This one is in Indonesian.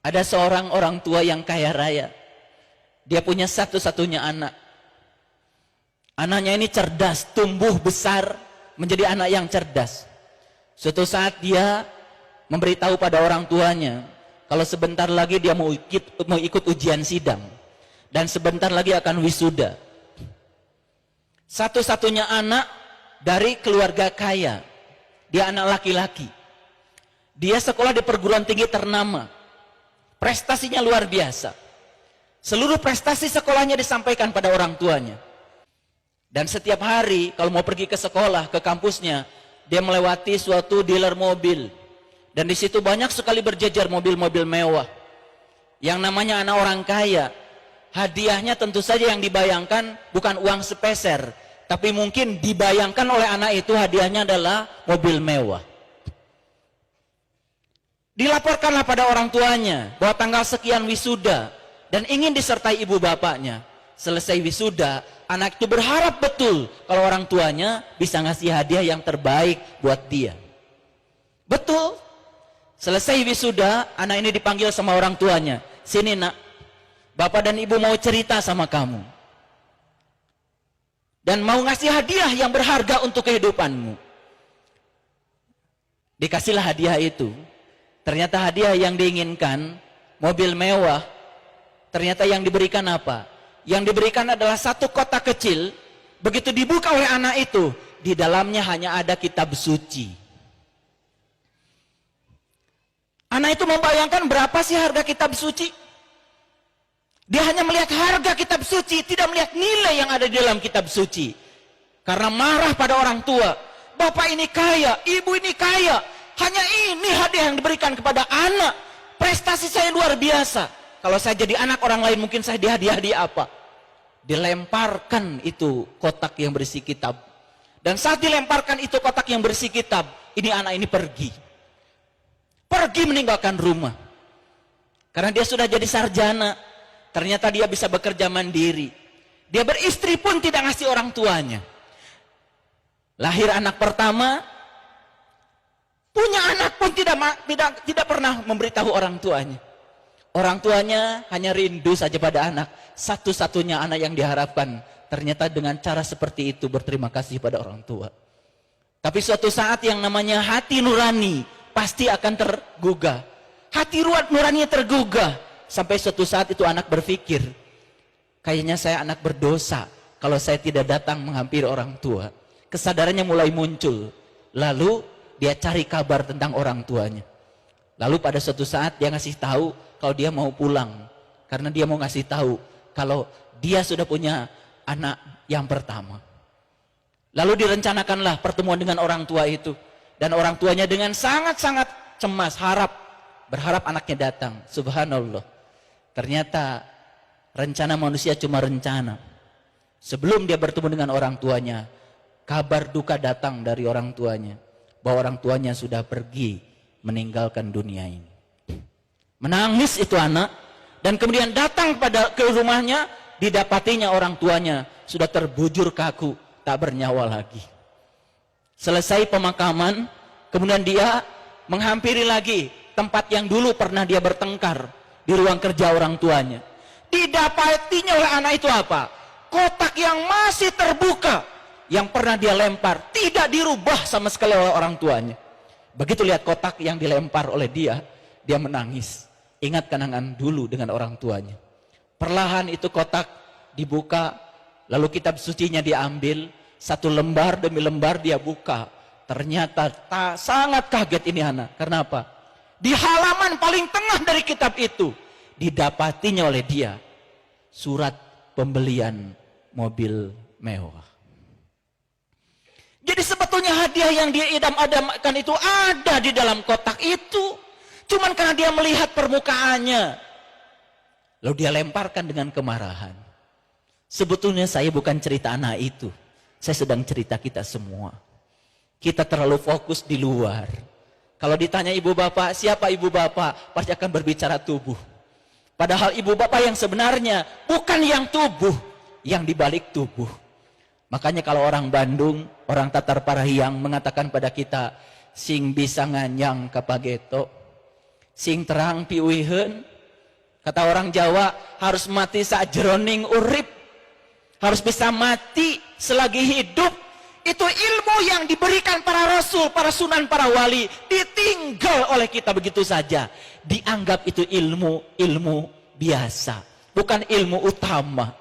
Ada seorang orang tua yang kaya raya. Dia punya satu-satunya anak. Anaknya ini cerdas, tumbuh besar menjadi anak yang cerdas. Suatu saat dia memberitahu pada orang tuanya kalau sebentar lagi dia mau ikut ujian sidang dan sebentar lagi akan wisuda. Satu-satunya anak dari keluarga kaya. Dia anak laki-laki. Dia sekolah di perguruan tinggi ternama. Prestasinya luar biasa. Seluruh prestasi sekolahnya disampaikan pada orang tuanya. Dan setiap hari kalau mau pergi ke sekolah, ke kampusnya, dia melewati suatu dealer mobil. Dan di situ banyak sekali berjejer mobil-mobil mewah. Yang namanya anak orang kaya. Hadiahnya tentu saja yang dibayangkan bukan uang sepeser. Tapi mungkin dibayangkan oleh anak itu hadiahnya adalah mobil mewah. Dilaporkanlah pada orang tuanya bahwa tanggal sekian wisuda dan ingin disertai ibu bapaknya. Selesai wisuda, anak itu berharap betul kalau orang tuanya bisa ngasih hadiah yang terbaik buat dia. Betul. Selesai wisuda, anak ini dipanggil sama orang tuanya. Sini nak, bapak dan ibu mau cerita sama kamu. Dan mau ngasih hadiah yang berharga untuk kehidupanmu. Dikasihlah hadiah itu. Ternyata hadiah yang diinginkan, mobil mewah, ternyata yang diberikan apa? Yang diberikan adalah satu kotak kecil, begitu dibuka oleh anak itu, di dalamnya hanya ada kitab suci. Anak itu membayangkan berapa sih harga kitab suci? Dia hanya melihat harga kitab suci, tidak melihat nilai yang ada di dalam kitab suci. Karena marah pada orang tua, bapak ini kaya, ibu ini kaya, hanya ini hadiah yang diberikan kepada anak. Prestasi saya luar biasa. Kalau saya jadi anak orang lain mungkin saya dihadiah apa? Dilemparkan itu kotak yang berisi kitab. Dan saat dilemparkan itu kotak yang berisi kitab, ini anak ini pergi. Pergi meninggalkan rumah. Karena dia sudah jadi sarjana. Ternyata dia bisa bekerja mandiri. Dia beristri pun tidak ngasih orang tuanya. Lahir anak pertama, punya anak pun tidak pernah memberitahu orang tuanya. Orang tuanya hanya rindu saja pada anak. Satu-satunya anak yang diharapkan. Ternyata dengan cara seperti itu berterima kasih pada orang tua. Tapi suatu saat yang namanya hati nurani pasti akan tergugah. Hati nurani tergugah. Sampai suatu saat itu anak berpikir, kayaknya saya anak berdosa kalau saya tidak datang menghampiri orang tua. Kesadarannya mulai muncul. Lalu dia cari kabar tentang orang tuanya. Lalu pada suatu saat dia ngasih tahu kalau dia mau pulang. Karena dia mau ngasih tahu kalau dia sudah punya anak yang pertama. Lalu direncanakanlah pertemuan dengan orang tua itu. Dan orang tuanya dengan sangat-sangat cemas, berharap anaknya datang. Subhanallah. Ternyata rencana manusia cuma rencana. Sebelum dia bertemu dengan orang tuanya, kabar duka datang dari orang tuanya. Bahwa orang tuanya sudah pergi meninggalkan dunia ini. Menangis itu anak. Dan kemudian datang ke rumahnya, didapatinya orang tuanya sudah terbujur kaku, tak bernyawa lagi. Selesai pemakaman, kemudian dia menghampiri lagi tempat yang dulu pernah dia bertengkar di ruang kerja orang tuanya. Didapatinya oleh anak itu apa? Kotak yang masih terbuka yang pernah dia lempar, tidak dirubah sama sekali oleh orang tuanya. Begitu lihat kotak yang dilempar oleh dia menangis. Ingat kenangan dulu dengan orang tuanya. Perlahan itu kotak dibuka, lalu kitab sucinya diambil, satu lembar demi lembar dia buka. Ternyata sangat kaget ini anak. Kenapa? Di halaman paling tengah dari kitab itu didapatinya oleh dia surat pembelian mobil mewah. Jadi sebetulnya hadiah yang dia idam-idamkan itu ada di dalam kotak itu. Cuman karena dia melihat permukaannya, lalu dia lemparkan dengan kemarahan. Sebetulnya saya bukan cerita anak itu. Saya sedang cerita kita semua. Kita terlalu fokus di luar. Kalau ditanya ibu bapak, siapa ibu bapak? Pasti akan berbicara tubuh. Padahal ibu bapak yang sebenarnya bukan yang tubuh, yang dibalik tubuh. Makanya kalau orang Bandung, orang Tatar Parahiang mengatakan pada kita, sing bisa nganyang kapageto, sing terang piuiheun, Kata orang Jawa, harus mati saat jeroning urip. Harus bisa mati selagi hidup. Itu ilmu yang diberikan para rasul, para sunan, para wali. Ditinggal oleh kita begitu saja. Dianggap itu ilmu biasa. Bukan ilmu utama.